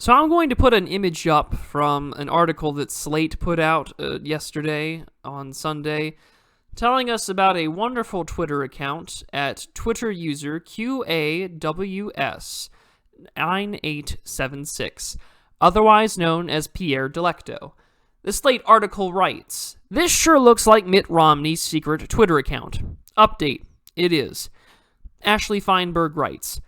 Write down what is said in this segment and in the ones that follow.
So I'm going to put an image up from an article that Slate put out yesterday on Sunday, telling us about a wonderful Twitter account at Twitter user QAWS9876, otherwise known as Pierre Delecto. The Slate article writes, "This sure looks like Mitt Romney's secret Twitter account. Update. It is." Ashley Feinberg writes,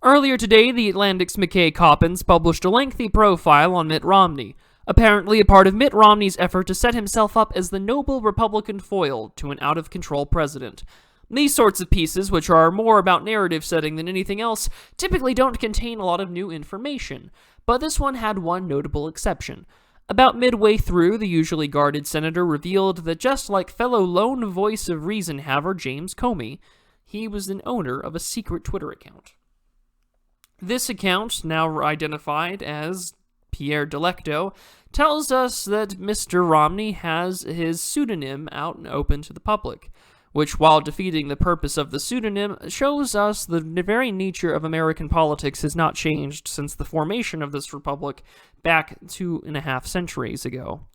"Earlier today, The Atlantic's McKay Coppins published a lengthy profile on Mitt Romney, apparently a part of Mitt Romney's effort to set himself up as the noble Republican foil to an out-of-control president. These sorts of pieces, which are more about narrative setting than anything else, typically don't contain a lot of new information, but this one had one notable exception. About midway through, the usually guarded senator revealed that just like fellow lone voice of reason haver James Comey, he was an owner of a secret Twitter account. This account, now identified as Pierre Delecto, tells us that Mr. Romney has his pseudonym out and open to the public, which, while defeating the purpose of the pseudonym, shows us the very nature of American politics has not changed since the formation of this republic back 2.5 centuries ago.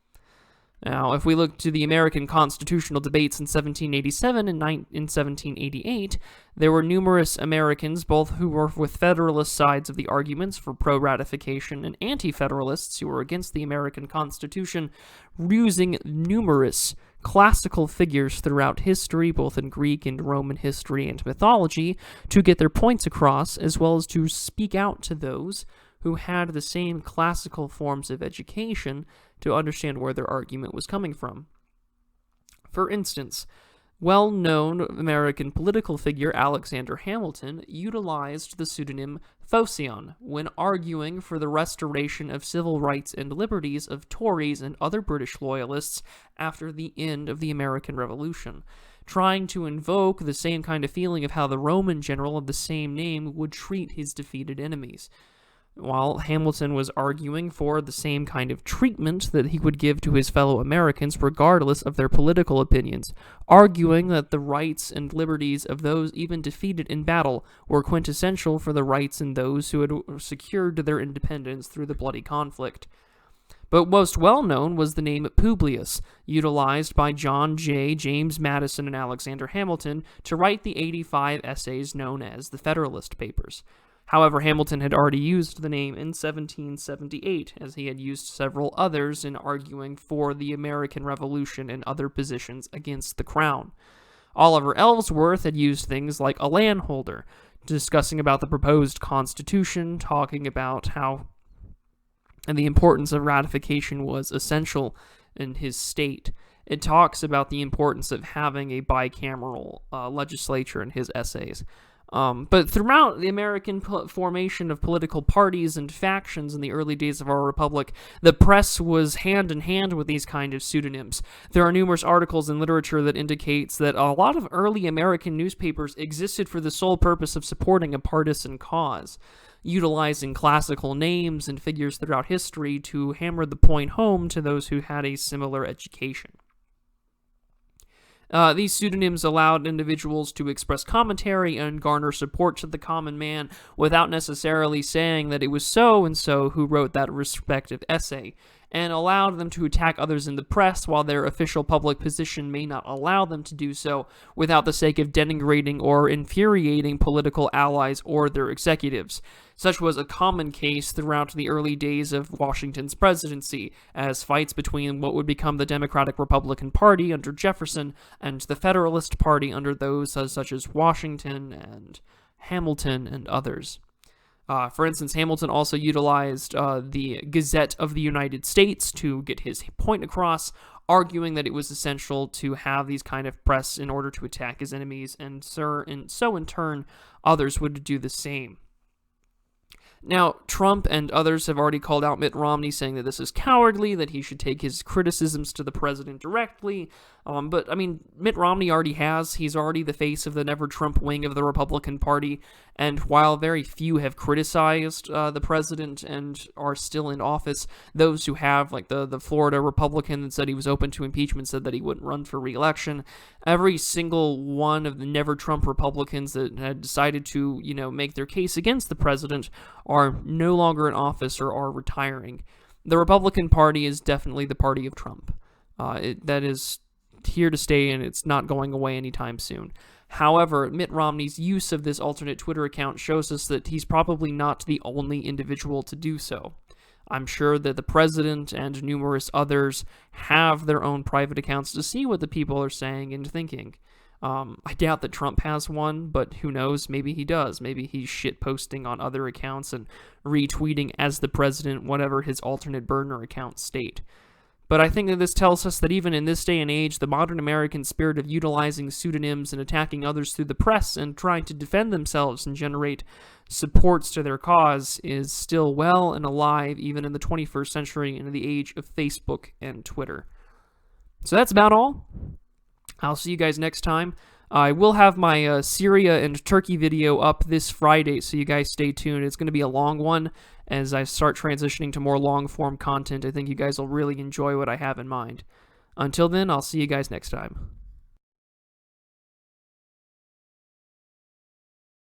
Now, if we look to the American constitutional debates in 1787 and in 1788, there were numerous Americans, both who were with Federalist sides of the arguments for pro-ratification and anti-Federalists who were against the American Constitution, using numerous classical figures throughout history, both in Greek and Roman history and mythology, to get their points across, as well as to speak out to those who had the same classical forms of education to understand where their argument was coming from. For instance, well-known American political figure Alexander Hamilton utilized the pseudonym Phocion when arguing for the restoration of civil rights and liberties of Tories and other British loyalists after the end of the American Revolution, trying to invoke the same kind of feeling of how the Roman general of the same name would treat his defeated enemies. While Hamilton was arguing for the same kind of treatment that he would give to his fellow Americans regardless of their political opinions, arguing that the rights and liberties of those even defeated in battle were quintessential for the rights in those who had secured their independence through the bloody conflict. But most well-known was the name Publius, utilized by John Jay, James Madison, and Alexander Hamilton to write the 85 essays known as the Federalist Papers. However, Hamilton had already used the name in 1778, as he had used several others in arguing for the American Revolution and other positions against the Crown. Oliver Ellsworth had used things like a landholder, discussing about the proposed Constitution, talking about how the importance of ratification was essential in his state. It talks about the importance of having a bicameral legislature in his essays. But throughout the American formation of political parties and factions in the early days of our republic, the press was hand in hand with these kind of pseudonyms. There are numerous articles in literature that indicates that a lot of early American newspapers existed for the sole purpose of supporting a partisan cause, utilizing classical names and figures throughout history to hammer the point home to those who had a similar education. These pseudonyms allowed individuals to express commentary and garner support to the common man without necessarily saying that it was so-and-so who wrote that respective essay, and allowed them to attack others in the press while their official public position may not allow them to do so without the sake of denigrating or infuriating political allies or their executives. Such was a common case throughout the early days of Washington's presidency, as fights between what would become the Democratic-Republican Party under Jefferson and the Federalist Party under those such as Washington and Hamilton and others. For instance, Hamilton also utilized the Gazette of the United States to get his point across, arguing that it was essential to have these kind of press in order to attack his enemies, and so in turn, others would do the same. Now, Trump and others have already called out Mitt Romney, saying that this is cowardly, that he should take his criticisms to the president directly. But, I mean, Mitt Romney already has. He's already the face of the never-Trump wing of the Republican Party. And while very few have criticized the president and are still in office, those who have, like the Florida Republican that said he was open to impeachment, said that he wouldn't run for re-election. Every single one of the never-Trump Republicans that had decided to, make their case against the president are no longer in office or are retiring. The Republican Party is definitely the party of Trump. That is here to stay, and it's not going away anytime soon. However, Mitt Romney's use of this alternate Twitter account shows us that he's probably not the only individual to do so. I'm sure that the president and numerous others have their own private accounts to see what the people are saying and thinking. I doubt that Trump has one, but who knows? Maybe he does. Maybe he's shitposting on other accounts and retweeting as the president whatever his alternate burner accounts state. But I think that this tells us that even in this day and age, the modern American spirit of utilizing pseudonyms and attacking others through the press and trying to defend themselves and generate supports to their cause is still well and alive even in the 21st century and in the age of Facebook and Twitter. So that's about all. I'll see you guys next time. I will have my Syria and Turkey video up this Friday, so you guys stay tuned. It's going to be a long one as I start transitioning to more long-form content. I think you guys will really enjoy what I have in mind. Until then, I'll see you guys next time.